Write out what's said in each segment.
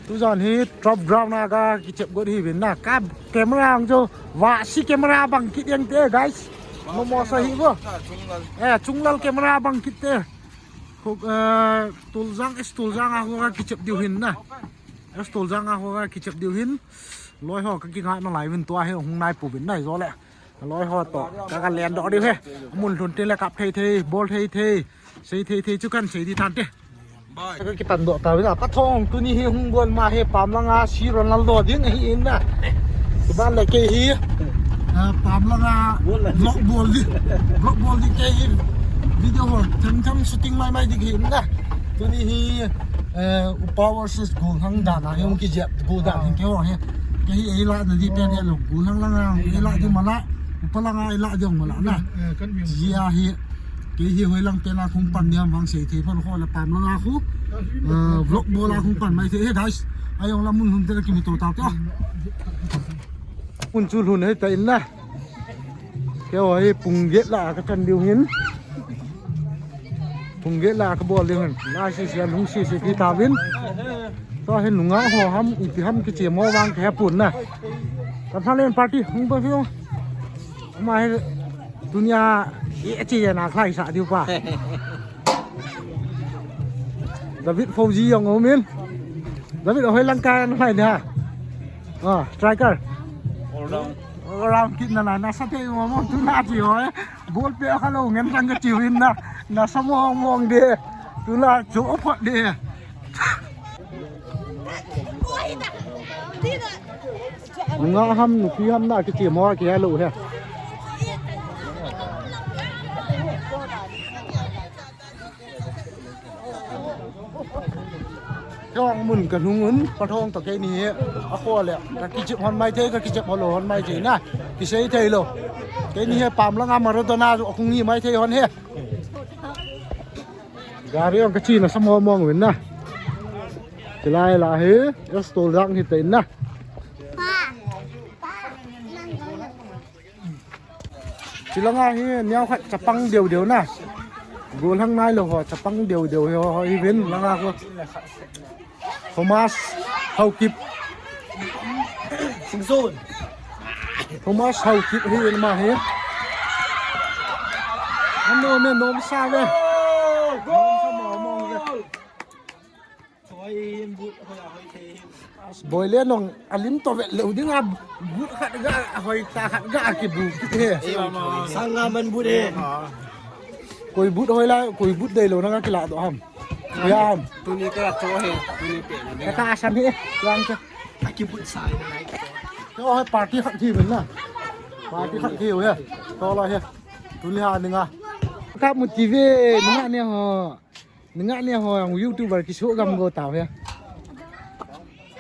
tu giòn hi drop ground na ga ki chep god hi bin na ka camera ang jo wa si camera bang kit yang te guys mo sa hi bo chunglal camera bang kit te khok tuljang a ho ga ki chep diu hin na tuljang a ho ga ki chep diu hin loi ho ka ki nga na lai vin tua he hung nai pu bin nai zo le loi ho to ka len do diu he mun thun te le kap thei bol thei sei chu kan sei di than te cái tận độ tàu bây giờ bắt thong tôi đi hung buồn mà he pam langa si Ronaldo tiếng hi in nè cái ban lại cái hi pam langa vlog buồn đi cái video hồ thằng shooting mai đi hi nè tôi đi hi power versus goal hang đàn à không cái dẹp goal đàn hình kéo à cái hi lại là đi bên này là goal hang langa lại thì mà lại langa lại thì mà lại nè gì à hi cái hi hơi lăng tên là khôngปั่นเนี่ยวางเสียทีเพราะเขาละปามละงาคู่vlogโบราณkhôngปั่นไม่เท่ได้ไอ้องละมุนหุ่นเตะกินตัวตาตัวหุ่นจูหุ่นให้เต็มนะแค่ว่าไอ้ปุ่งเยอะละก็กันเดียวหินปุ่งเยอะละก็บ่เลี้ยงลาสิเสียลุงสิที่ตาวินก็เห็นหนุ่งอ่ะหัวห้ำอีกที่ห้ำกิเจียมวางแค่ปุ่นนะตอนท่าเล่นปาร์ตี้หงเบอร์พี่น้องมาให้ดุนยาเจียนาใครสะดีกว่าดาวิดโฟจีอย่างงมินดาวิดเอาให้ลังกายอะไรเนี่ยสไตรเกอร์เราคิดนั่นแหละนะสัตย์มองทุน่าจิ๋วบอลเปียเขาลงเงินจังก็จิ๋วอินนะสมองมองเดียตุลาโจ๊กพอดีงาห้ำหนุ่พี่ห้ำหน้าก็จิ๋วมอกี่ฮัลโหลเนี่ยช่องมุนกับนุ่งอุ้นปะทองตะเกียนี้อะโคเลยตะกี้จิบฮอนไม่เท่ก็กี้จิบฮอลโลฮอนไม่เท่นะกี้เซ่เท่โลเกนี้ปามละงามมาราโดน่าคงนี่ไม่เท่ฮอนเฮการีองกระชีนะสมองมองเห็นนะจะไล่ละเฮอสโตรังที่เต็นนะจีละงาเฮเนี่ยเขาจะปังเดียวนะกูทั้งนายเลยเหรอจะปังเดียวเหรออีเวนต์ละงากูโทมัสเฮากิบสิงซูนโทมัสเฮากิบเฮียนมาเฮียอันโน้นเนี่ยโน้มซาเว้ยโน้มสมองมองเลยบอยเลี้ยนองอลิมตัวเวลเลยดิ้งอ่ะบุตรขัดก้าหอยตาขัดก้ากิบุกเฮียสังงามันบุตรเฮียคุยบุตรหอยละคุยบุตรเดลนั่งกิลาตัวห้ามยามตัวนี้ก็โจ้เฮตัวนี้เปลี่ยนแต่ตาฉันนี่ยังจะกิบุตรสายไหนก็ให้ปาร์ตี้ขัดที่เหมือนน่ะปาร์ตี้ขัดที่เว้ยต่อเลยเฮ้ยตัวนี้หาหนึ่งอ่ะถ้ามุจิเวนึงอ่ะเนี่ยฮะยูทูบเบอร์กิโชกัมโกตาวเฮ้ย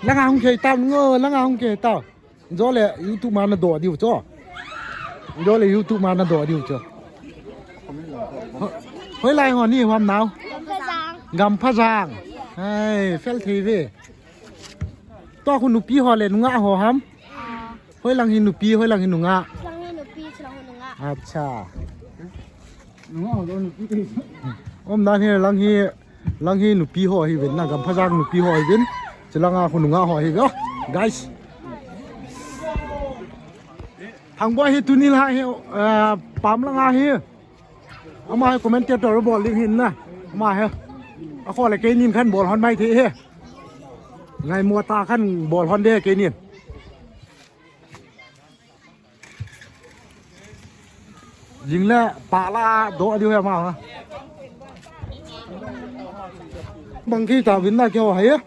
แล้วงานของเคยตาวนึงแล้วงานของเคยตาวจ่อเลยยูทูบมาหน้าดอดิวจ่อเลยยูทูบมาหน้าดอดิวจ่อเฮ้ยไรหอนี่ความหนาวกำพะจางไอ้เฟลทีวีตัวคุณหนูปีหอเลยหนูงะหอฮัมเฮ้ยหลังหินหนูปีเฮ้ยหลังหินหนูงะอาชาหนูงะหอโดนหนูปีอมด้านนี้หลังหินหนูปีหอฮีเวนนะกำพะจางหนูปีหอฮีเวนจะหลังคุณหนูงะหอฮีเวนguys ทางบ่อยฮีตุนี่ละฮีปั๊มหลังอาฮีเอามาให้คอมเมนต์เจ้าตัวบอลลิงหินนะมาเฮ้เอาข้ออะไรเกนินขั้นบอลฮอนไม่ทีเฮ้ไงมัวตาขั้นบอลฮอนเด้เกนินยิงแล้วปาลาโดดดิวมาฮะบางทีตาวินได้เกี่ยวเหรอ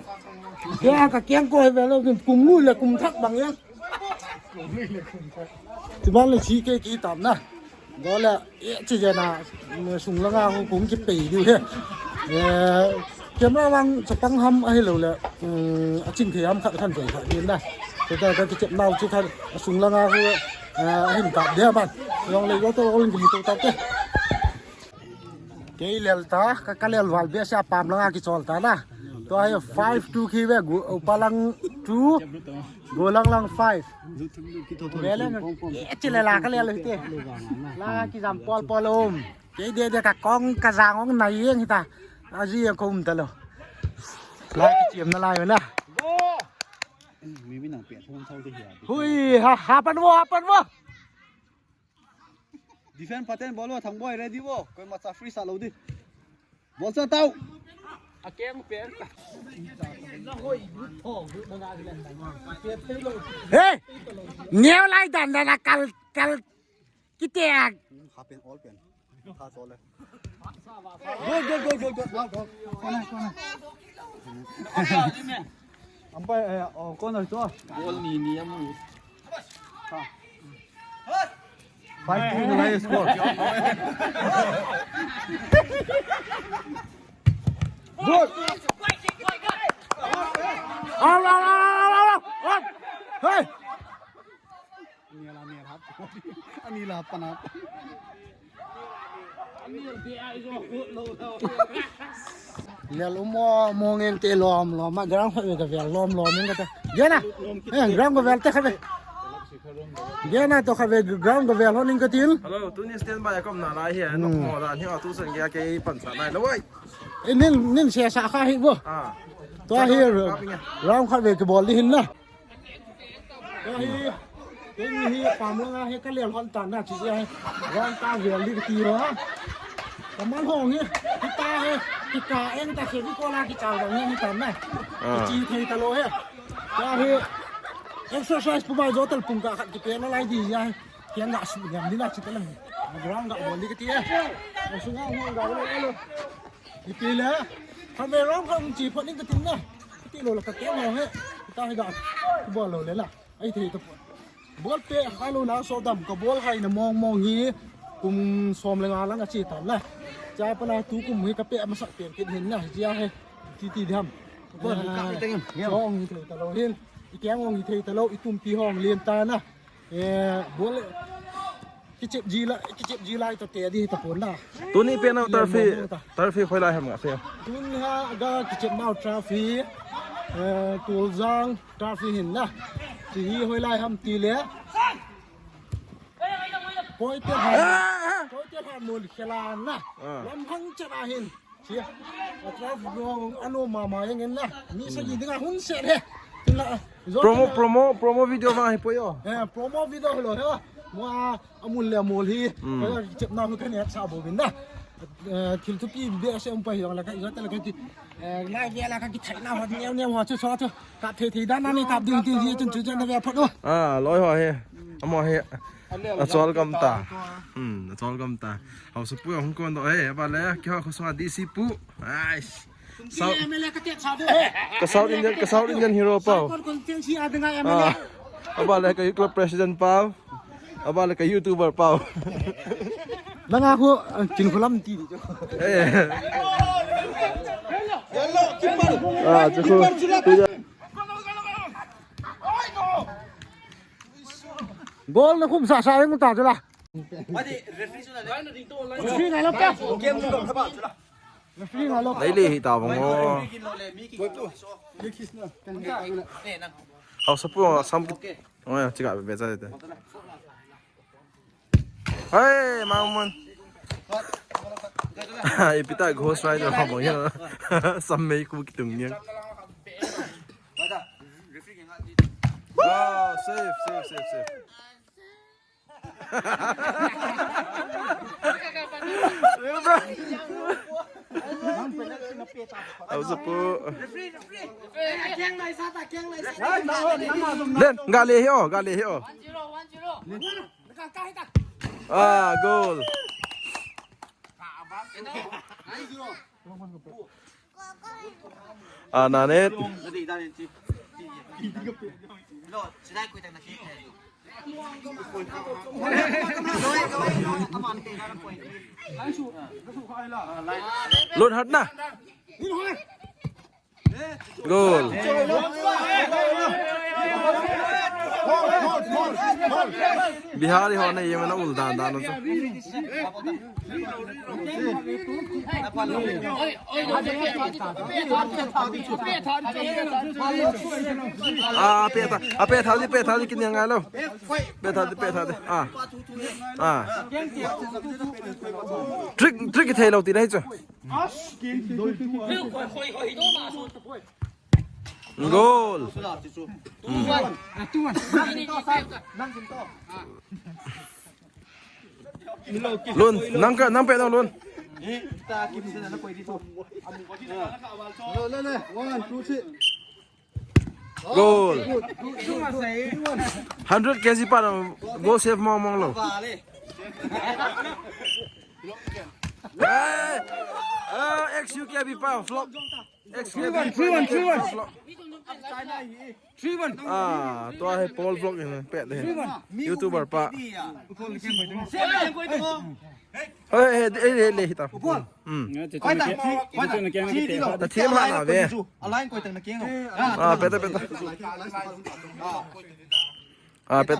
แกกับแกงก้อยไปแล้วกลุ่มนู่นเลยกลุ่มทักบางอย่างที่บ้านเลยชี้กี้ต่ำนะก็แล้วจีเจน่ะสุ่งละงาผมจะปีอยู่เฮ้เจ้าแม่วังจะปังห้ำให้เราเลยจริงที่ห้ำขัดขันใจขัดเย็นได้แต่จะเจ็บเน่าที่ขันสุ่งละงาคือเห็นกับเดียบ้านลองเลยว่าตัวเล่นกี่ตัวตัดเกี่ยเลลตาก็เลลวัลเบียร์ปามละงากี่โซลตานะตัวให้5-2คีเวกูปาลัง2 golang 5 Belen cile la ka le te la ki jam pol om ke de ka kong ka jang ong nai yeng ta aji ko um ta lo la ki chim na lai na มีไม่หนังเปลี่ยนทุ่งเท่าที่เหี้ย เฮ้ยหาปันวะ ดีเฟนส์พาเทนบอลว่าทางบอยเรดี้วะก็มาซาฟรีซาลูดิบอลเซต้าเฮ้ยเนี้ยไรดันนะกัลกิเตียก ขาเป็นออลเป็นขาโซเลยกดคนไหนอันไปคนไหนตัวบอลนี่ยังไม่5-2 the highest score. Good. Hey. นี่ครับอันนี้ลาปนับเลี้ยลูกมองเงินเตะล้อมมากระรังไปกับเวลล้อมนี่ก็จะเยอะนะกระรังกับเวลเตะเข้าไปเยอะนะตัวเข้าไปกระรังกับเวลล้อนี่ก็ทิ้ง Hello ตัวนี้สแตนบายก็มาไล่เหี้ยนกหมอร้านที่เอาตู้สังเกตแกปั่นสายแล้วเว้ยนี่เสียสาขาหิบ่ตัวเฮียรังเข้าไปกับบอลลินนะตัวเฮียความเรื่องให้ก็เลี้ยงคนตันนะชี้ให้ร้อนตาเวียนลิกตีเหรอแต่มันห้องนี่ที่ตาเฮ้ที่กาเอ็งแต่เสียที่โกลาที่จ่ายแบบนี้มีตันนะจีเทตะโลเฮ้ตัวเฮียexercise ประมาณจอตลปุ่งกะขัดกิเปนอะไรดียังเพียงหนักสุดอย่างนี้นะชิคกี้พายมันร้องกับบอลลิกตีเฮ้มันสุ่งห้องกับเลยกิเปเลยทำไมร้องเขาจีพอนี่ก็ถึงนะที่โลละกะแก้วเฮ้ตาให้ดับบอลโลเลยล่ะไอ้ที่ตะบอลเตะข้าลูน่าโซดำกับบอลให้นะมองงี้กุมซ้อมแรงงานแล้วก็ชีตันนะใจปนาตูกุมให้กระเปะมาสักเปลี่ยนกินเห็นนะเจ้าให้ที่ทำบอลห้องที่ตะโลเห็นอีแกงห้องที่ตะโลอีตุ่มที่ห้องเรียนตานะบอลกิเจ็บจีไลตัวเตะดีตะปนนะ ตัวนี้เป็นเอาตาฟีค่อยไล่ทำงานเสีย ตัวนี้ฮะก็กิเจ็บมาตราฟีตัวจังตราฟีเห็นนะที่ค่อยไล่ทำตีเลี้ยปอยเตี้ยหันมูลเขลานนะลำพังจะได้เห็นเชียตราฟีน้องอนุมาอย่างเงี้ยนะมีสักยี่ถึงหุ่นเสร็จเลยโปรโมวิดีโอมาให้ปอยอ๋อโปรโมวิดีโอเหรอเหรอว่าอมูลเลยมูลฮีก็เจ็บน้องคนนี้ชาวบุบินนะทิลทุกี้เบี้ยเสียงไปอย่างไรก็อีกแล้วก็ที่นายเวลาก็กินไถน้าหัวเนี่ยหัวช่วยกับทีด้านนั้นนี่กับดึงจนจนในเวลาพอด้วยร้อยหัวเฮียเอามาเฮียอาจอลกำตาอาจอลกำตาเอาสปูของคนตัวเฮ้ยบ้านแล้วเขาสวัสดีสิปูไอ้สาวเมล่ก็เตะชาวด้วยก็สาวอินเดียนฮีโร่เปล่าคนเชียงชีอาดึงไงเมล่เอาบ้านแล้วก็ยุคประธานเปล่าเอาบ้านแล้วก็ยูทูบเบอร์เปล่าแล้วงาคู่กินคนละมันตีดิจะคู่บอลนะคุ้มสะสายมึงต่อจุฬาฟรีไงแล้วก็เกมจุฬาครับจุฬาฟรีไงแล้วได้เลยตาบังโง่เอาสปูซ้ำโอ้ยจิกะเบ็ดซะเด็ดเฮ้ยมามันไอ้พี่ตา Ghost Rider เขาบอกยังซัมเมย์กูคิดถึงยังว้าวเซฟเอาสปูเล่นกาเลฮิโอgoalนาเน็ตรถฮัดนะgoal Bihari होने ये मैंने उल्टा दानों से पे था कितने आए लो पे था ट्रिक थे लोग तीन ही चो goal สุดาจิจู ลุนนั่งก็นั่งเป็ดเอาลุน นี่ตากินเสร็จแล้วไปที่ตัวเลย one two three goal 100 kg pa na go save mo mong lo ว่าเลย XUK bi pa flop XUK flop ตัวให้โพลบล็อกอย่างนั้นเป็ดเลยยูทูบเบอร์ปะเฮ้ยเลยตาแต่เทียมหันอ่ะเว้ยอะไรกูตั้งนักเก็งเป็ดเป็ดเป็ด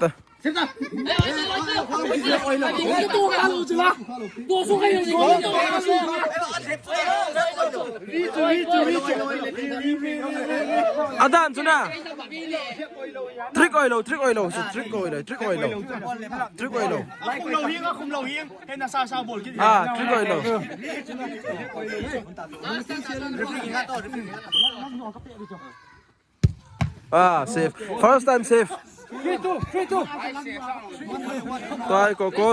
Adan suna trick oil trick oil trick oil trick oil trick oil คุมเราเฮียงก็คุมเราเฮียงเห็นแต่ซาบอลกิน trick oil safe first time safe ตัวโกโก้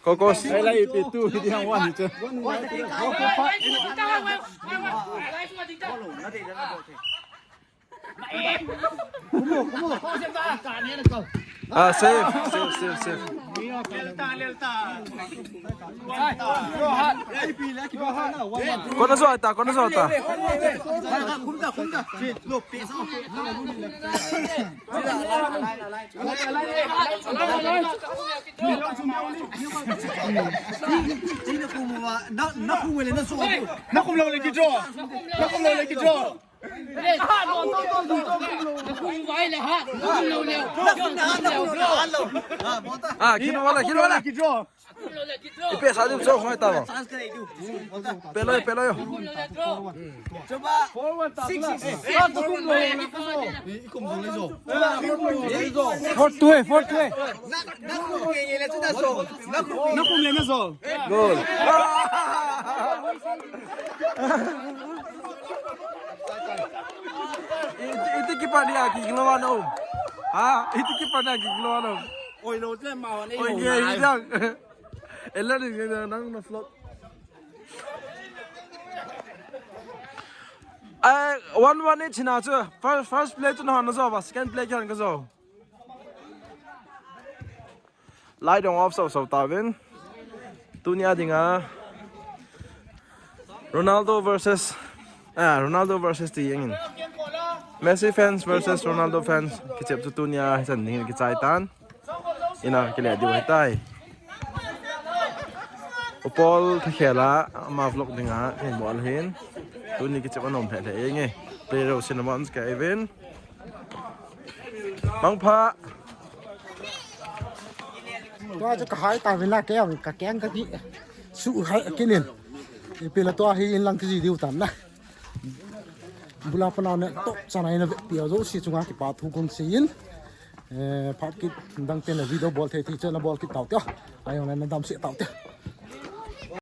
โกโก้อะไรปิดตู้ที่ห้างวันเจอsafe Kona soltaนักคุมเราเลยกินจ่อนักคุมเราเลยกินจ่อ kino wala ipe sa so kung ito peloy coba 4-2 นักคุมเลยนะโซ่ goal itu kiper dia giglawan om itu kiper dia giglawan om โอ้ยโรเจอร์มาวันนี้ oh iya yang elah ni nang na flop 1-1 ni China tu first play tu nahan na zo ba second play kan ka zo lai dong off so tawin tunia dinga Ronaldo versus the Yangin Messi fans versus Ronaldo fans kichep tu tunia san ning kichaitan ina kile di waitai Upol thakela ma vlog dinga en bol hin tuni kichep anom phe the nge pero cinnamons ka even mangpha ตัวจะขายตามเวลาแก้วกะแกงกะทิสู้ให้กินเองเป็นละตัวให้อินลังที่ดีวตามนะบุลาปนาวเนี่ยตกสนายนะเปียวโจสิจุงากิปาทุกคนสินพับกิดังเป็นวิดีโอบอลเทที่เจอนะบอลกิเต่าเตี้ยไอ้ยังไงนั่นดำเสียเต่าเตี้ย